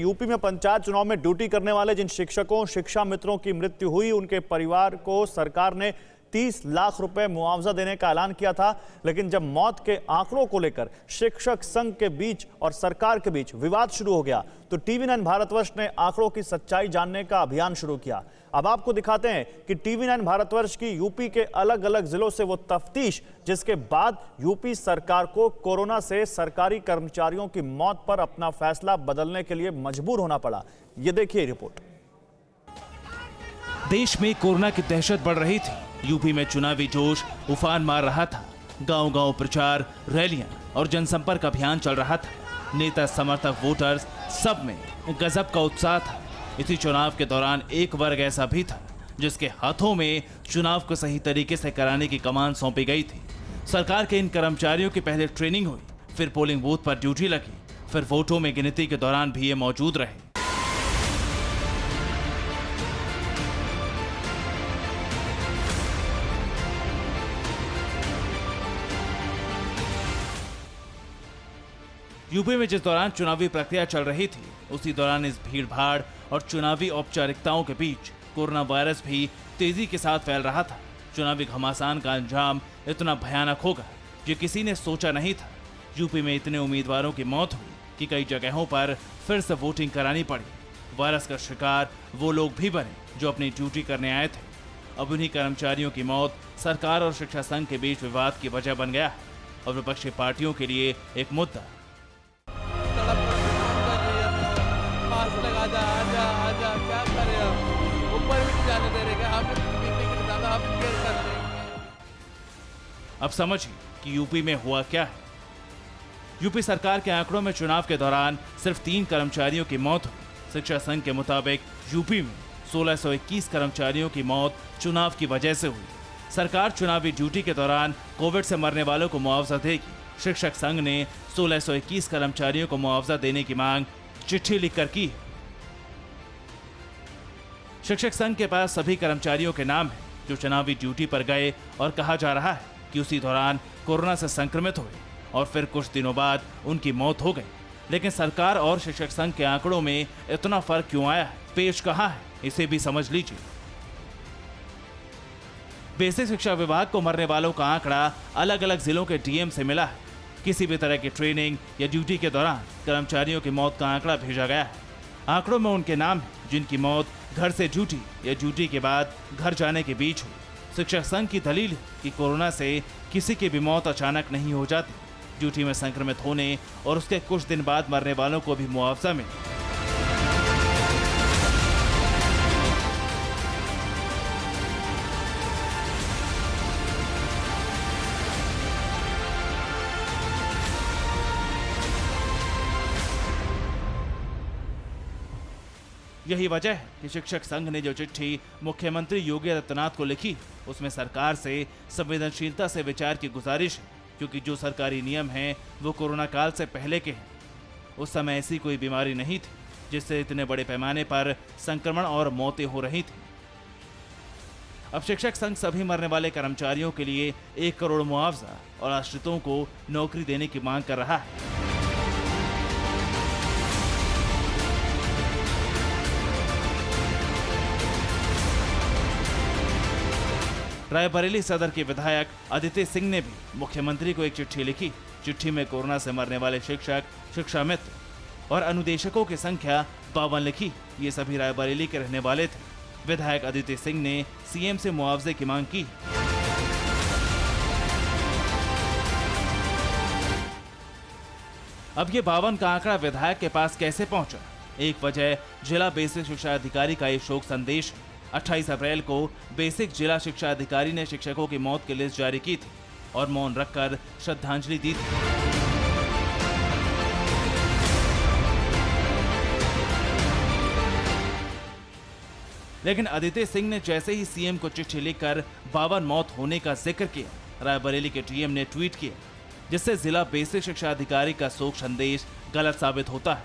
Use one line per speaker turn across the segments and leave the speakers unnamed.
UP में पंचायत चुनाव में ड्यूटी करने वाले जिन शिक्षकों शिक्षा मित्रों की मृत्यु हुई, उनके परिवार को सरकार ने 30 लाख रुपए मुआवजा देने का ऐलान किया था। लेकिन जब मौत के आंकड़ों को लेकर शिक्षक संघ के बीच और सरकार के बीच विवाद शुरू हो गया तो TV9 भारतवर्ष ने आंकड़ों की सच्चाई जानने का अभियान शुरू किया। अब आपको दिखाते हैं कि TV9 भारतवर्ष की यूपी के अलग अलग जिलों से वो तफ्तीश, जिसके बाद यूपी सरकार को कोरोना से सरकारी कर्मचारियों की मौत पर अपना फैसला बदलने के लिए मजबूर होना पड़ा। ये देखिए रिपोर्ट।
देश में कोरोना की दहशत बढ़ रही थी। यूपी में चुनावी जोश उफान मार रहा था। गांव-गांव प्रचार, रैलियां और जनसंपर्क अभियान चल रहा था। नेता, समर्थक, वोटर्स सब में गजब का उत्साह था। इसी चुनाव के दौरान एक वर्ग ऐसा भी था जिसके हाथों में चुनाव को सही तरीके से कराने की कमान सौंपी गई थी। सरकार के इन कर्मचारियों की पहले ट्रेनिंग हुई, फिर पोलिंग बूथ पर ड्यूटी लगी, फिर वोटों में गिनती के दौरान भी ये मौजूद रहे। यूपी में जिस दौरान चुनावी प्रक्रिया चल रही थी, उसी दौरान इस भीड़-भाड़ और चुनावी औपचारिकताओं के बीच कोरोना वायरस भी तेजी के साथ फैल रहा था। चुनावी घमासान का अंजाम इतना भयानक होगा जो किसी ने सोचा नहीं था। यूपी में इतने उम्मीदवारों की मौत हुई कि कई जगहों पर फिर से वोटिंग करानी पड़ी। वायरस का शिकार वो लोग भी बने जो अपनी ड्यूटी करने आए थे। अब उन्हीं कर्मचारियों की मौत सरकार और शिक्षा संघ के बीच विवाद की वजह बन गया है और विपक्षी पार्टियों के लिए एक मुद्दा।
आजा, क्या कर रहे हो? ऊपर भी नहीं जाने दे रहे क्या? आप कर रहे हैं।
अब समझिए कि यूपी में हुआ क्या है। यूपी सरकार के आंकड़ों में चुनाव के दौरान सिर्फ 3 कर्मचारियों की मौत हुई। शिक्षा संघ के मुताबिक यूपी में 1621 कर्मचारियों की मौत चुनाव की वजह से हुई। सरकार चुनावी ड्यूटी के दौरान कोविड से मरने वालों को मुआवजा देगी। शिक्षक संघ ने 1621 कर्मचारियों को मुआवजा देने की मांग चिट्ठी लिखकर की। शिक्षक संघ के पास सभी कर्मचारियों के नाम हैं जो चुनावी ड्यूटी पर गए और कहा जा रहा है कि उसी दौरान कोरोना से संक्रमित हुए और फिर कुछ दिनों बाद उनकी मौत हो गई। लेकिन सरकार और शिक्षक संघ के आंकड़ों में इतना फर्क क्यों आया है? पेच कहां है? इसे भी समझ लीजिए। बेसिक शिक्षा विभाग को मरने वालों का आंकड़ा अलग अलग जिलों के डीएम से मिला है। किसी भी तरह की ट्रेनिंग या ड्यूटी के दौरान कर्मचारियों की मौत का आंकड़ा भेजा गया है। आंकड़ों में उनके नाम हैं जिनकी मौत घर से ड्यूटी या ड्यूटी के बाद घर जाने के बीच हुई। शिक्षक संघ की दलील है कि कोरोना से किसी की भी मौत अचानक नहीं हो जाती। ड्यूटी में संक्रमित होने और उसके कुछ दिन बाद मरने वालों को भी मुआवजा मिले। यही वजह है कि शिक्षक संघ ने जो चिट्ठी मुख्यमंत्री योगी आदित्यनाथ को लिखी, उसमें सरकार से संवेदनशीलता से विचार की गुजारिश है, क्योंकि जो सरकारी नियम हैं वो कोरोना काल से पहले के हैं। उस समय ऐसी कोई बीमारी नहीं थी जिससे इतने बड़े पैमाने पर संक्रमण और मौतें हो रही थी। अब शिक्षक संघ सभी मरने वाले कर्मचारियों के लिए 1 करोड़ मुआवजा और आश्रितों को नौकरी देने की मांग कर रहा है। रायबरेली सदर के विधायक अदिति सिंह ने भी मुख्यमंत्री को एक चिट्ठी लिखी। चिट्ठी में कोरोना से मरने वाले शिक्षक, शिक्षा मित्र और अनुदेशकों की संख्या 52 लिखी। ये सभी रायबरेली के रहने वाले थे। विधायक अदिति सिंह ने सीएम से मुआवजे की मांग की। अब ये 52 का आंकड़ा विधायक के पास कैसे पहुंचा? एक वजह जिला बेसिक शिक्षा अधिकारी का ये शोक संदेश है। 28 अप्रैल को बेसिक जिला शिक्षा अधिकारी ने शिक्षकों की मौत की लिस्ट जारी की थी और मौन रखकर श्रद्धांजलि दी थी। लेकिन अदिति सिंह ने जैसे ही सीएम को चिट्ठी लिखकर 52 मौत होने का जिक्र किया, रायबरेली के डीएम ने ट्वीट किया, जिससे जिला बेसिक शिक्षा अधिकारी का शोक संदेश गलत साबित होता है।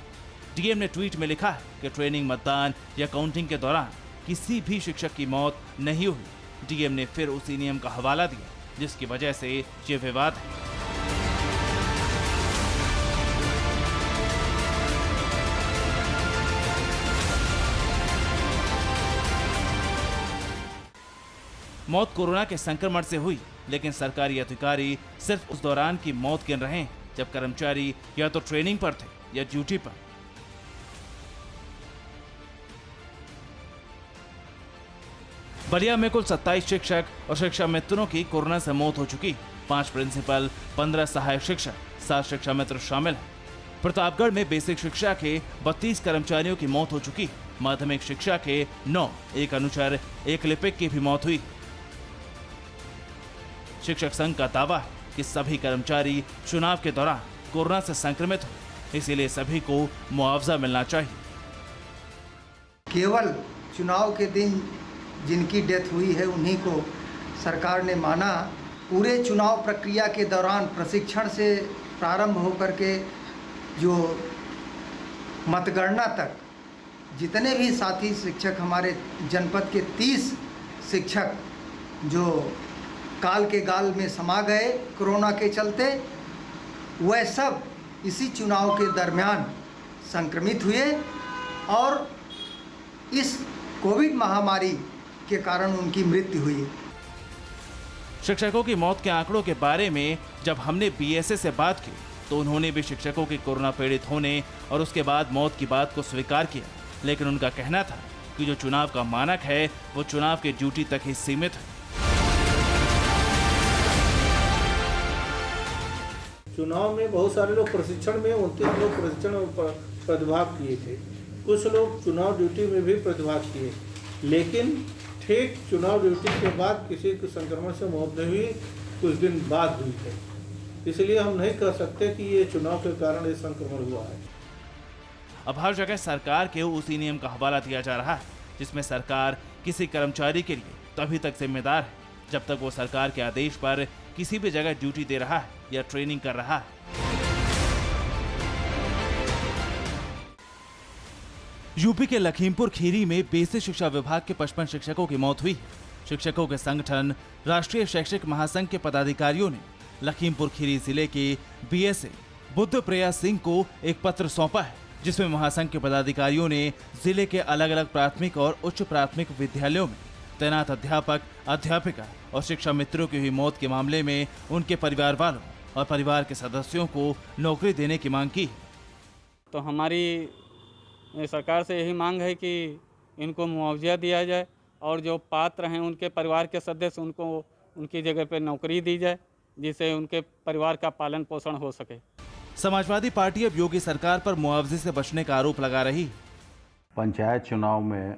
डीएम ने ट्वीट में लिखा है कि ट्रेनिंग, मतदान या काउंटिंग के दौरान किसी भी शिक्षक की मौत नहीं हुई। डीएम ने फिर उसी नियम का हवाला दिया जिसकी वजह से ये विवाद है। मौत कोरोना के संक्रमण से हुई, लेकिन सरकारी अधिकारी सिर्फ उस दौरान की मौत गिन रहे हैं जब कर्मचारी या तो ट्रेनिंग पर थे या ड्यूटी पर। बलिया में कुल 27 शिक्षक और शिक्षा मित्रों की कोरोना से मौत हो चुकी। 5 प्रिंसिपल, 15 सहायक शिक्षक, 7 शिक्षा मित्र शामिल हैं। प्रतापगढ़ में बेसिक शिक्षा के 32 कर्मचारियों की मौत हो चुकी। माध्यमिक शिक्षा के 9, एक अनुचर, एक लिपिक की भी मौत हुई। शिक्षक संघ का दावा है कि सभी कर्मचारी चुनाव के दौरान कोरोना से संक्रमित हुए, इसीलिए सभी को मुआवजा मिलना चाहिए।
केवल चुनाव के दिन जिनकी डेथ हुई है उन्हीं को सरकार ने माना। पूरे चुनाव प्रक्रिया के दौरान प्रशिक्षण से प्रारंभ होकर के जो मतगणना तक जितने भी साथी शिक्षक हमारे जनपद के 30 शिक्षक जो काल के गाल में समा गए कोरोना के चलते, वह सब इसी चुनाव के दरमियान संक्रमित हुए और इस कोविड महामारी के कारण उनकी मृत्यु हुई।
शिक्षकों की मौत के आंकड़ों के बारे में जब हमने बीएसए से बात की तो उन्होंने भी शिक्षकों के कोरोना पीड़ित होने और उसके बाद मौत की बात को स्वीकार किया, लेकिन उनका कहना था कि जो चुनाव का मानक है वो चुनाव के ड्यूटी तक ही सीमित है।
चुनाव में बहुत सारे लोग प्रशिक्षण में 29 लोग प्रशिक्षण में प्रतिभाग किए थे, कुछ लोग चुनाव ड्यूटी में भी प्रतिभाग किए, लेकिन ठीक चुनाव ड्यूटी के बाद किसी के संक्रमण से मौत नहीं हुई, कुछ दिन बाद हुई है। इसलिए हम नहीं कह सकते कि ये चुनाव के कारण ये संक्रमण हुआ है।
अब हर जगह सरकार के उसी नियम का हवाला दिया जा रहा है जिसमें सरकार किसी कर्मचारी के लिए तभी तक जिम्मेदार है जब तक वो सरकार के आदेश पर किसी भी जगह ड्यूटी दे रहा है या ट्रेनिंग कर रहा है। यूपी के लखीमपुर खीरी में बेसिक शिक्षा विभाग के 55 शिक्षकों की मौत हुई। शिक्षकों के संगठन राष्ट्रीय शैक्षिक महासंघ के पदाधिकारियों ने लखीमपुर खीरी जिले के बीएसए बुद्धप्रिया सिंह को एक पत्र सौंपा है जिसमें महासंघ के पदाधिकारियों ने जिले के अलग अलग प्राथमिक और उच्च प्राथमिक विद्यालयों में तैनात अध्यापक, अध्यापिका और शिक्षा मित्रों की हुई मौत के मामले में उनके परिवार वालों और परिवार के सदस्यों को नौकरी देने की मांग की।
तो हमारी सरकार से यही मांग है कि इनको मुआवजा दिया जाए और जो पात्र हैं उनके परिवार के सदस्य उनको उनकी जगह पर नौकरी दी जाए जिससे उनके परिवार का पालन पोषण हो सके।
समाजवादी पार्टी अब योगी सरकार पर मुआवजे से बचने का आरोप लगा रही।
पंचायत चुनाव में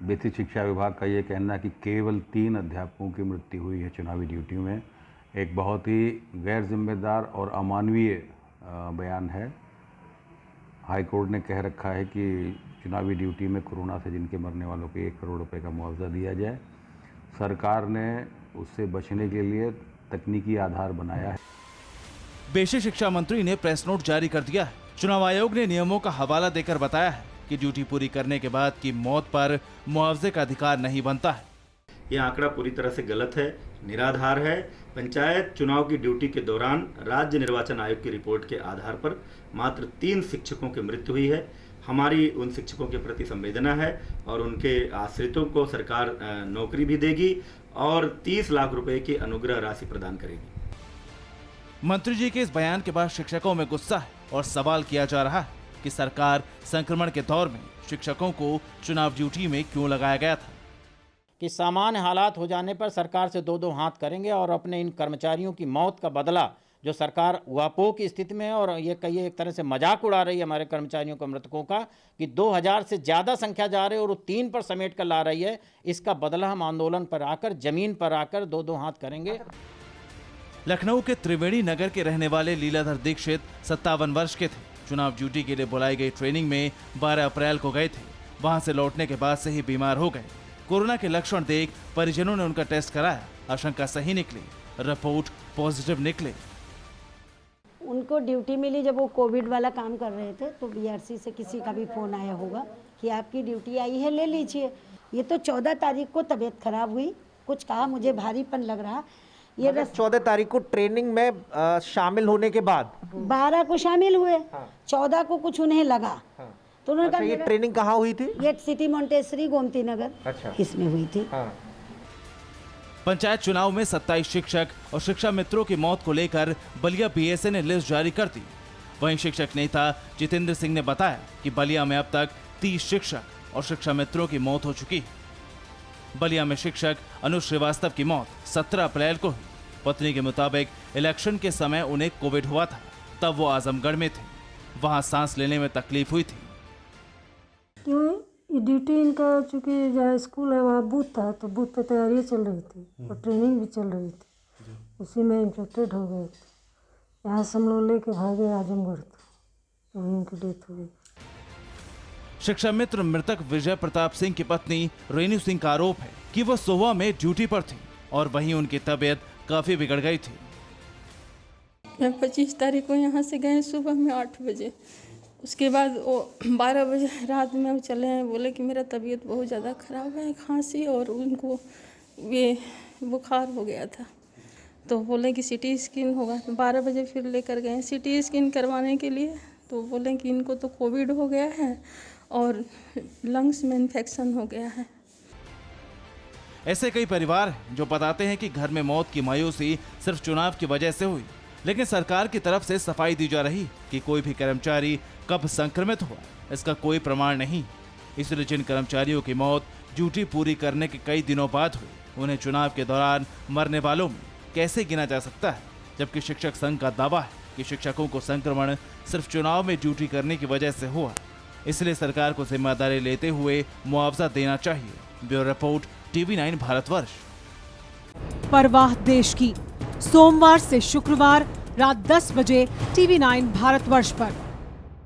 बेसिक शिक्षा विभाग का ये कहना कि केवल 3 अध्यापकों की मृत्यु हुई है चुनावी ड्यूटी में, एक बहुत ही गैर जिम्मेदार और अमानवीय बयान है। हाई कोर्ट ने कह रखा है कि चुनावी ड्यूटी में कोरोना से जिनके मरने वालों को 1 करोड़ रुपए का मुआवजा दिया जाए। सरकार ने उससे बचने के लिए तकनीकी आधार बनाया है।
बेसिक शिक्षा मंत्री ने प्रेस नोट जारी कर दिया है। चुनाव आयोग ने नियमों का हवाला देकर बताया है कि ड्यूटी पूरी करने के बाद की मौत पर मुआवजे का अधिकार नहीं बनता है।
यह आंकड़ा पूरी तरह से गलत है, निराधार है। पंचायत चुनाव की ड्यूटी के दौरान राज्य निर्वाचन आयोग की रिपोर्ट के आधार पर मात्र 3 शिक्षकों की मृत्यु हुई है। हमारी उन शिक्षकों के प्रति संवेदना है और उनके आश्रितों को सरकार नौकरी भी देगी और 30 लाख रुपए की अनुग्रह राशि प्रदान करेगी।
मंत्री जी के इस बयान के बाद शिक्षकों में गुस्सा है और सवाल किया जा रहा है कि सरकार संक्रमण के दौर में शिक्षकों को चुनाव ड्यूटी में क्यों लगाया गया था।
कि सामान्य हालात हो जाने पर सरकार से 2-2 हाथ करेंगे और अपने इन कर्मचारियों की मौत का बदला जो सरकार वापो की स्थिति में है और ये कहिए एक तरह से मजाक उड़ा रही है हमारे कर्मचारियों को मृतकों का कि 2000 से ज़्यादा संख्या जा रही है और वो 3 पर समेट कर ला रही है, इसका बदला हम आंदोलन पर आकर जमीन पर आकर 2-2 हाथ करेंगे।
लखनऊ के त्रिवेणी नगर के रहने वाले लीलाधर दीक्षित 57 वर्ष के थे। चुनाव ड्यूटी के लिए बुलाई गई ट्रेनिंग में 12 अप्रैल को गए थे। वहां से लौटने के बाद से ही बीमार हो गए। कोरोना के लक्षण देख परिजनों ने उनका टेस्ट कराया, आशंका सही निकली, रिपोर्ट पॉजिटिव निकले।
उनको ड्यूटी मिली जब वो कोविड वाला काम कर रहे थे तो बीआरसी से किसी का भी फ़ोन आया होगा कि आपकी ड्यूटी आई है, ले लीजिए। ये तो 14 तारीख को तबीयत खराब हुई, कुछ कहा मुझे भारीपन लग रहा। ये
14 तारीख को ट्रेनिंग में शामिल होने के बाद
12 को शामिल हुए, 14 को कुछ उन्हें लगा तो उन्होंने कहा
ये ट्रेनिंग कहाँ हुई थी?
ये सिटी मोंटेसरी गोमती नगर,
अच्छा,
इसमें हुई थी।
पंचायत चुनाव में 27 शिक्षक और शिक्षा मित्रों की मौत को लेकर बलिया बीएसए ने लिस्ट जारी कर दी। वहीं शिक्षक नेता जितेंद्र सिंह ने बताया कि बलिया में अब तक 30 शिक्षक और शिक्षा मित्रों की मौत हो चुकी है। बलिया में शिक्षक अनुज श्रीवास्तव की मौत 17 अप्रैल को हुई। पत्नी के मुताबिक इलेक्शन के समय उन्हें कोविड हुआ था, तब वो आजमगढ़ में थे। वहां सांस लेने में तकलीफ हुई थी।
क्यों ये ड्यूटी इनका, चूँकि जहाँ स्कूल है वहाँ बूथ था, तो बूथ पे तैयारी चल रही थी और ट्रेनिंग भी चल रही थी, उसी में इन्फेक्टेड हो गए थे। यहाँ से हम लोग लेके भागे आजमगढ़, तो वहीं उनकी डेथ हो गई।
शिक्षा मित्र मृतक विजय प्रताप सिंह की पत्नी रेणु सिंह का आरोप है कि वो सुबह में ड्यूटी पर थी और वहीं उनकी तबीयत काफी बिगड़ गई थी।
25 तारीख को यहाँ से गए सुबह में 8 बजे, उसके बाद वो 12 बजे रात में हम चले हैं। बोले कि मेरा तबीयत बहुत ज़्यादा ख़राब है, खांसी और उनको ये बुखार हो गया था, तो बोले कि सिटी स्कैन होगा। 12 बजे फिर लेकर गए सिटी स्कैन करवाने के लिए, तो बोले कि इनको तो कोविड हो गया है और लंग्स में इन्फेक्शन हो गया है।
ऐसे कई परिवार हैं जो बताते हैं कि घर में मौत की मायूसी सिर्फ चुनाव की वजह से हुई, लेकिन सरकार की तरफ से सफाई दी जा रही कि कोई भी कर्मचारी कब संक्रमित हुआ इसका कोई प्रमाण नहीं। इसलिए जिन कर्मचारियों की मौत ड्यूटी पूरी करने के कई दिनों बाद हुई, उन्हें चुनाव के दौरान मरने वालों में कैसे गिना जा सकता है, जबकि शिक्षक संघ का दावा है कि शिक्षकों को संक्रमण सिर्फ चुनाव में ड्यूटी करने की वजह से हुआ। इसलिए सरकार को जिम्मेदारी लेते हुए मुआवजा देना चाहिए। Bureau report, TV9 Bharatvarsh.
परवाह देश की, सोमवार से शुक्रवार रात 10 बजे TV9 भारतवर्ष पर।